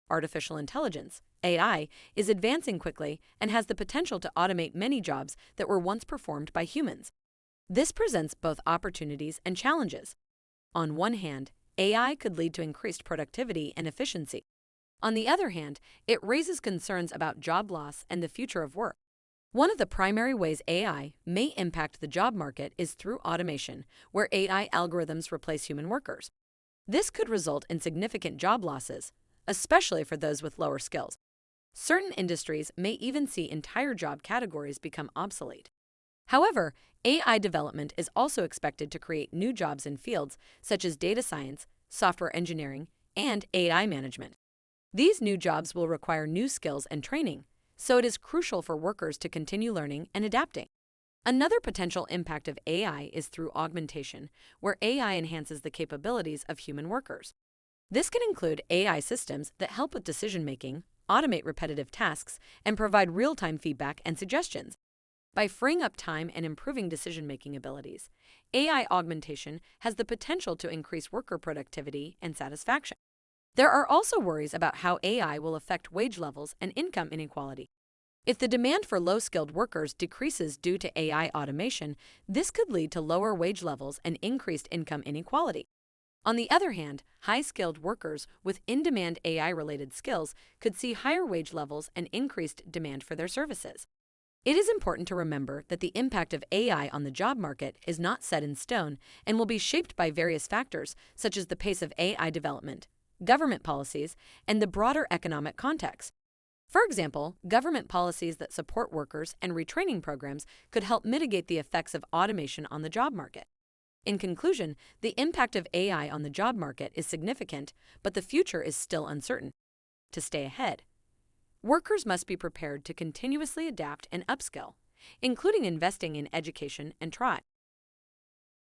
Artificial intelligence, AI, is advancing quickly and has the potential to automate many jobs that were once performed by humans. This presents both opportunities and challenges. On one hand, AI could lead to increased productivity and efficiency. On the other hand, it raises concerns about job loss and the future of work. One of the primary ways AI may impact the job market is through automation, where AI algorithms replace human workers. This could result in significant job losses, especially for those with lower skills. Certain industries may even see entire job categories become obsolete. However, AI development is also expected to create new jobs in fields such as data science, software engineering, and AI management. These new jobs will require new skills and training, so it is crucial for workers to continue learning and adapting. Another potential impact of AI is through augmentation, where AI enhances the capabilities of human workers. This can include AI systems that help with decision-making, automate repetitive tasks, and provide real-time feedback and suggestions. By freeing up time and improving decision-making abilities, AI augmentation has the potential to increase worker productivity and satisfaction. There are also worries about how AI will affect wage levels and income inequality. If the demand for low-skilled workers decreases due to AI automation, this could lead to lower wage levels and increased income inequality. On the other hand, high-skilled workers with in-demand AI-related skills could see higher wage levels and increased demand for their services. It is important to remember that the impact of AI on the job market is not set in stone and will be shaped by various factors such as the pace of AI development, government policies, and the broader economic context. For example, government policies that support workers and retraining programs could help mitigate the effects of automation on the job market. In conclusion, the impact of AI on the job market is significant, but the future is still uncertain. To stay ahead, workers must be prepared to continuously adapt and upskill, including investing in education and training.